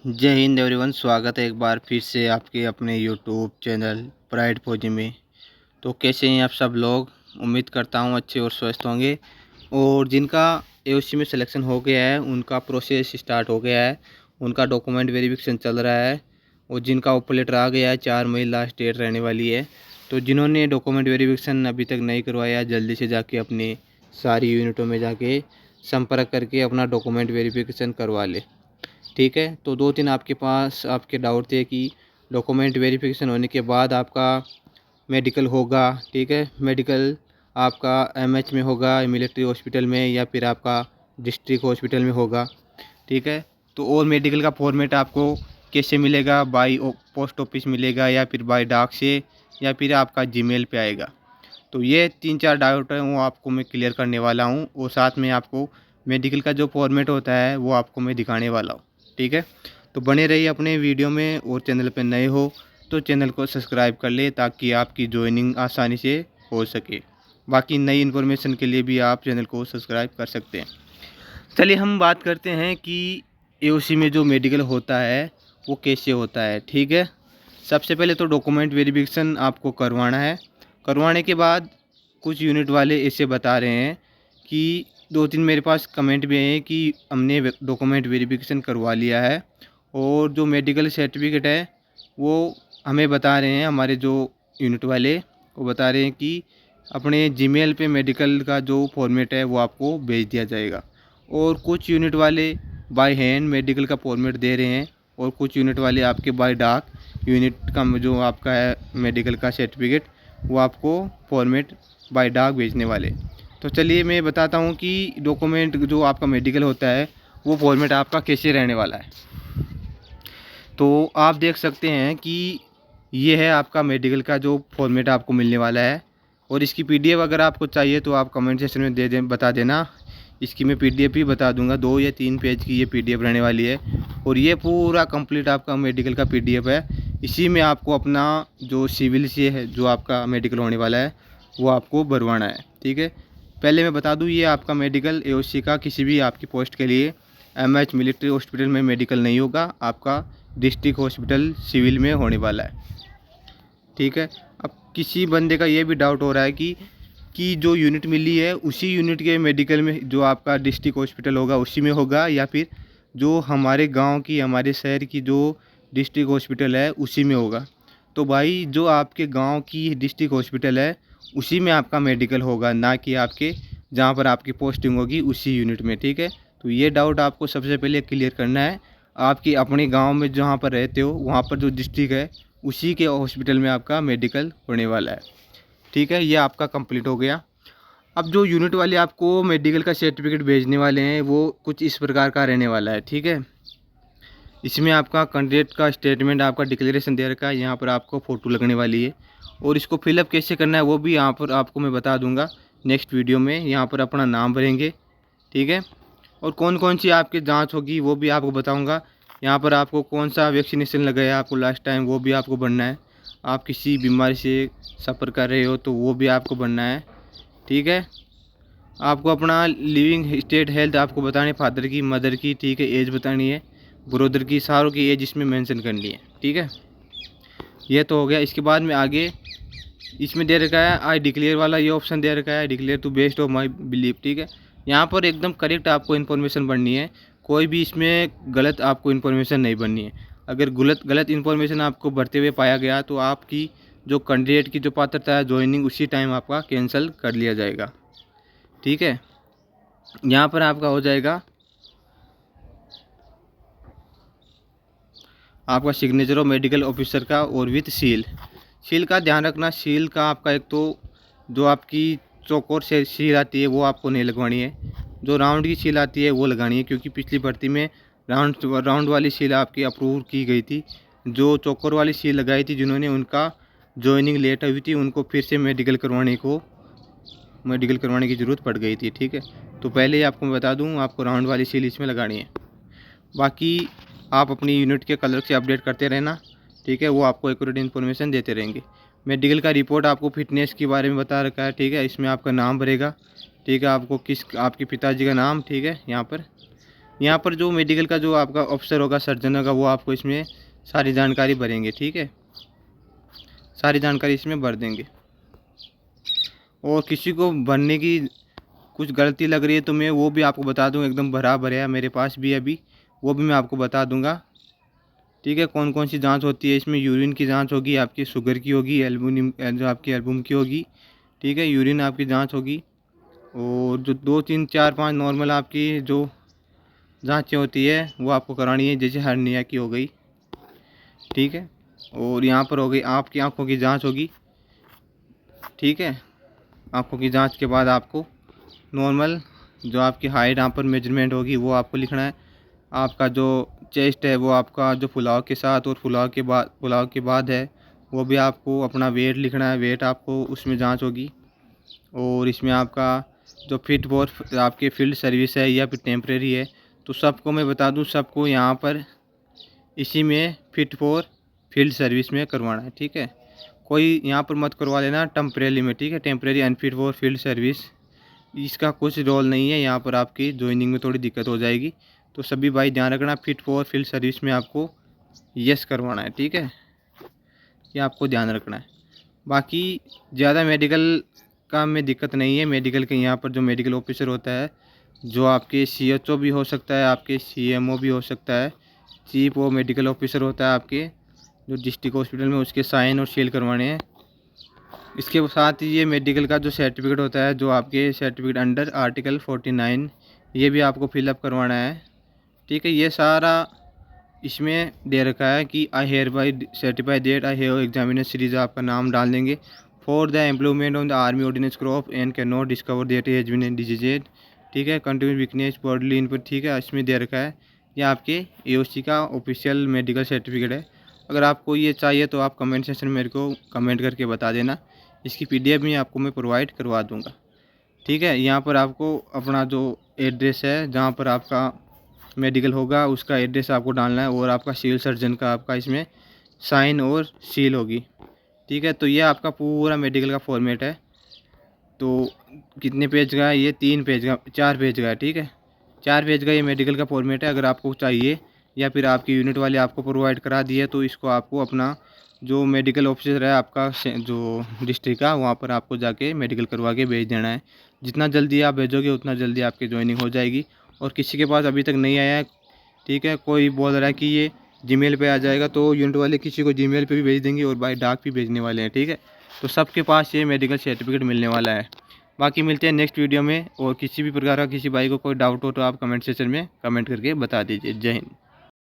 जय हिंद एवरीवन। स्वागत है एक बार फिर से आपके अपने यूट्यूब चैनल प्राइड फौजी में। तो कैसे हैं आप सब लोग? उम्मीद करता हूं अच्छे और स्वस्थ होंगे। और जिनका एओसी में सिलेक्शन हो गया है उनका प्रोसेस स्टार्ट हो गया है, उनका डॉक्यूमेंट वेरिफिकेशन चल रहा है। और जिनका ऑफर लेटर आ गया है 4 मई लास्ट डेट रहने वाली है। तो जिन्होंने डॉक्यूमेंट वेरिफिकेशन अभी तक नहीं करवाया, जल्दी से जाके अपनी सारी यूनिटों में जाके संपर्क करके अपना डॉक्यूमेंट वेरिफिकेशन करवा ले। ठीक है, तो 2-3 आपके पास आपके डाउट थे कि डॉक्यूमेंट वेरिफिकेशन होने के बाद आपका मेडिकल होगा। ठीक है, मेडिकल आपका एमएच में होगा, मिलिट्री हॉस्पिटल में, या फिर आपका डिस्ट्रिक्ट हॉस्पिटल में होगा। ठीक है, तो और मेडिकल का फॉर्मेट आपको कैसे मिलेगा? बाई पोस्ट ऑफिस मिलेगा, या फिर बाई डाक से, या फिर आपका जीमेल पे आएगा? तो ये 3-4 डाउट हैं, वो आपको मैं क्लियर करने वाला हूँ। और साथ में आपको मेडिकल का जो फॉर्मेट होता है वो आपको मैं दिखाने वाला हूँ। ठीक है, तो बने रहिए अपने वीडियो में। और चैनल पर नए हो तो चैनल को सब्सक्राइब कर ले ताकि आपकी ज्वाइनिंग आसानी से हो सके। बाकी नई इन्फॉर्मेशन के लिए भी आप चैनल को सब्सक्राइब कर सकते हैं। चलिए हम बात करते हैं कि एओसी में जो मेडिकल होता है वो कैसे होता है। ठीक है, सबसे पहले तो डॉक्यूमेंट वेरिफिकेशन आपको करवाना है। करवाने के बाद कुछ यूनिट वाले ऐसे बता रहे हैं कि 2-3 मेरे पास कमेंट भी आए हैं कि हमने डॉक्यूमेंट वेरिफिकेशन करवा लिया है और जो मेडिकल सर्टिफिकेट है वो हमें बता रहे हैं, हमारे जो यूनिट वाले वो बता रहे हैं कि अपने जीमेल पे मेडिकल का जो फॉर्मेट है वो आपको भेज दिया जाएगा। और कुछ यूनिट वाले बाय हैंड मेडिकल का फॉर्मेट दे रहे हैं, और कुछ यूनिट वाले आपके बाय डाक यूनिट का जो आपका है मेडिकल का सर्टिफिकेट वो आपको फॉर्मेट बाय डाक भेजने वाले। तो चलिए मैं बताता हूँ कि डॉक्यूमेंट जो आपका मेडिकल होता है वो फॉर्मेट आपका कैसे रहने वाला है। तो आप देख सकते हैं कि ये है आपका मेडिकल का जो फॉर्मेट आपको मिलने वाला है। और इसकी पीडीएफ अगर आपको चाहिए तो आप कमेंट सेक्शन में बता देना। इसकी मैं पीडीएफ भी बता दूंगा, 2 या 3 पेज की ये पीडीएफ रहने वाली है। और ये पूरा कंप्लीट आपका मेडिकल का पीडीएफ है। इसी में आपको अपना जो सिविल से है जो आपका मेडिकल होने वाला है वो आपको भरवाना है। ठीक है, पहले मैं बता दूं ये आपका मेडिकल एओसी का किसी भी आपकी पोस्ट के लिए एमएच मिलिट्री हॉस्पिटल में मेडिकल नहीं होगा, आपका डिस्ट्रिक्ट हॉस्पिटल सिविल में होने वाला है। ठीक है, अब किसी बंदे का ये भी डाउट हो रहा है कि जो यूनिट मिली है उसी यूनिट के मेडिकल में जो आपका डिस्ट्रिक्ट हॉस्पिटल होगा उसी में होगा, या फिर जो हमारे गांव की हमारे शहर की जो डिस्ट्रिक्ट हॉस्पिटल है उसी में होगा। तो भाई जो आपके गांव की डिस्ट्रिक्ट हॉस्पिटल है उसी में आपका मेडिकल होगा, ना कि आपके जहाँ पर आपकी पोस्टिंग होगी उसी यूनिट में। ठीक है, तो ये डाउट आपको सबसे पहले क्लियर करना है। आपकी अपने गांव में जहाँ पर रहते हो वहाँ पर जो डिस्ट्रिक्ट है उसी के हॉस्पिटल में आपका मेडिकल होने वाला है। ठीक है, ये आपका कंप्लीट हो गया। अब जो यूनिट वाले आपको मेडिकल का सर्टिफिकेट भेजने वाले हैं वो कुछ इस प्रकार का रहने वाला है। ठीक है, इसमें आपका कैंडिडेट का स्टेटमेंट आपका डिक्लेरेशन दे रखा है, यहाँ पर आपको फ़ोटो लगने वाली है। और इसको फिलअप कैसे करना है वो भी यहाँ पर आपको मैं बता दूंगा नेक्स्ट वीडियो में। यहाँ पर अपना नाम भरेंगे। ठीक है, और कौन कौन सी आपकी जांच होगी वो भी आपको बताऊंगा। यहाँ पर आपको कौन सा वैक्सीनेशन लगाया आपको लास्ट टाइम वो भी आपको भरना है। आप किसी बीमारी से सफ़र कर रहे हो तो वो भी आपको भरना है। ठीक है, आपको अपना लिविंग स्टेट हेल्थ आपको बताने, फादर की मदर की, ठीक है, एज बतानी है, ब्रदर की, सारों की एज इसमें मेंशन करनी है। ठीक है, ये तो हो गया। इसके बाद में आगे इसमें दे रखा है आई डिक्लेयर वाला, ये ऑप्शन दे रखा है declare to based of my belief. ठीक है, यहाँ पर एकदम करेक्ट आपको इन्फॉर्मेशन बननी है, कोई भी इसमें गलत आपको इन्फॉर्मेशन नहीं बननी है। अगर गलत इन्फॉर्मेशन आपको भरते हुए पाया गया तो आपकी जो कैंडिडेट की जो पात्रता है ज्वाइनिंग उसी टाइम आपका कैंसिल कर लिया जाएगा। ठीक है, यहाँ पर आपका हो जाएगा आपका सिग्नेचर ऑफ मेडिकल ऑफिसर का और विथ सील। सील का ध्यान रखना, सील का आपका एक तो जो आपकी चौकोर से सील आती है वो आपको नहीं लगवानी है, जो राउंड की सील आती है वो लगानी है, क्योंकि पिछली भर्ती में राउंड वाली सील आपकी अप्रूव की गई थी। जो चौकोर वाली सील लगाई थी जिन्होंने उनका ज्वाइनिंग लेट हुई थी उनको फिर से मेडिकल करवाने की ज़रूरत पड़ गई थी। ठीक है, तो पहले ही आपको मैं बता दूँ आपको राउंड वाली सील इसमें लगानी है। बाकी आप अपनी यूनिट के कलर से अपडेट करते रहना। ठीक है, वो आपको एक्यूरेट इन्फॉर्मेशन देते रहेंगे। मेडिकल का रिपोर्ट आपको फिटनेस के बारे में बता रखा है। ठीक है, इसमें आपका नाम भरेगा। ठीक है, आपको आपके पिताजी का नाम, ठीक है, यहाँ पर यहाँ पर जो मेडिकल का जो आपका ऑफिसर होगा, सर्जन होगा, वो आपको इसमें सारी जानकारी भरेंगे। ठीक है, सारी जानकारी इसमें भर देंगे। और किसी को भरने की कुछ गलती लग रही है तो मैं वो भी आपको बता दूँ, एकदम भरा भरा मेरे पास भी अभी, वो भी मैं आपको बता दूंगा। ठीक है, कौन कौन सी जांच होती है इसमें। यूरिन की जांच होगी, आपकी शुगर की होगी, एल्बुमिन जो आपकी एल्बुम की होगी। ठीक है, यूरिन आपकी जांच होगी। और जो 2 3 4 5 नॉर्मल आपकी जो जांचें होती है वो आपको करानी है, जैसे हर्निया की हो गई। ठीक है, और यहाँ पर हो गई आपकी आँखों की जांच होगी। ठीक है, आँखों की जांच के बाद आपको नॉर्मल जो आपकी हाइट यहाँ पर मेजरमेंट होगी वो आपको लिखना है। आपका जो चेस्ट है वो आपका जो फुलाव के साथ और फुलाव के बाद है, वो भी आपको अपना वेट लिखना है। वेट आपको उसमें जांच होगी। और इसमें आपका जो फिट फॉर आपके फील्ड सर्विस है या फिर टेम्परेरी है, तो सबको मैं बता दूं, सबको यहाँ पर इसी में फिट फॉर फील्ड सर्विस में करवाना है। ठीक है, कोई यहाँ पर मत करवा लेना टेम्परेरी में। ठीक है, temporary unfit for field service इसका कुछ रोल नहीं है। यहाँ पर आपकी ज्वाइनिंग में थोड़ी दिक्कत हो जाएगी, तो सभी भाई ध्यान रखना, फिट फॉर फील्ड सर्विस में आपको यस करवाना है। ठीक है, ये आपको ध्यान रखना है। बाकी ज़्यादा मेडिकल काम में दिक्कत नहीं है। मेडिकल के यहाँ पर जो मेडिकल ऑफिसर होता है, जो आपके सीएचओ भी हो सकता है, आपके सीएमओ भी हो सकता है, चीफ वो मेडिकल ऑफिसर होता है आपके जो डिस्ट्रिक्ट हॉस्पिटल में, उसके साइन और सील करवाने हैं। इसके साथ ही ये मेडिकल का जो सर्टिफिकेट होता है, जो आपके सर्टिफिकेट अंडर आर्टिकल 49, ये भी आपको फिलअप करवाना है। ठीक है, ये सारा इसमें दे रखा है कि I hereby certify that I have examiner series आपका नाम डाल देंगे। For the employment on the army ordnance crop and can not discover that has been diseased. ठीक है, कंटिन्यू वीकनेस बॉडीली इनपुट। ठीक है, इसमें दे रखा है। ये आपके एओसी का ऑफिशियल मेडिकल सर्टिफिकेट है। अगर आपको ये चाहिए तो आप कमेंट सेक्शन में मेरे को कमेंट करके बता देना। इसकी पीडीएफ भी आपको मैं प्रोवाइड करवा दूँगा। ठीक है, यहाँ पर आपको अपना जो एड्रेस है जहाँ पर आपका मेडिकल होगा, उसका एड्रेस आपको डालना है। और आपका सिविल सर्जन का आपका इसमें साइन और सील होगी। ठीक है, तो ये आपका पूरा मेडिकल का फॉर्मेट है। तो कितने पेज का है ये? 3 पेज का, 4 पेज का है। ठीक है, 4 पेज का ये मेडिकल का फॉर्मेट है। अगर आपको चाहिए या फिर आपकी यूनिट वाले आपको प्रोवाइड करा दिए, तो इसको आपको अपना जो मेडिकल ऑफिसर है आपका जो डिस्ट्रिक्ट का, वहाँ पर आपको जाके मेडिकल करवा के भेज देना है। जितना जल्दी आप भेजोगे उतना जल्दी आपकी ज्वाइनिंग हो जाएगी। और किसी के पास अभी तक नहीं आया है, ठीक है, कोई बोल रहा है कि ये जीमेल पे आ जाएगा, तो यूनिट वाले किसी को जीमेल पे भी भेज देंगे और बाय डाक भी भेजने वाले हैं। ठीक है, तो सबके पास ये मेडिकल सर्टिफिकेट मिलने वाला है। बाकी मिलते हैं नेक्स्ट वीडियो में। और किसी भी प्रकार का किसी भाई को कोई डाउट हो तो आप कमेंट सेक्शन में कमेंट करके बता दीजिए। जय हिंद।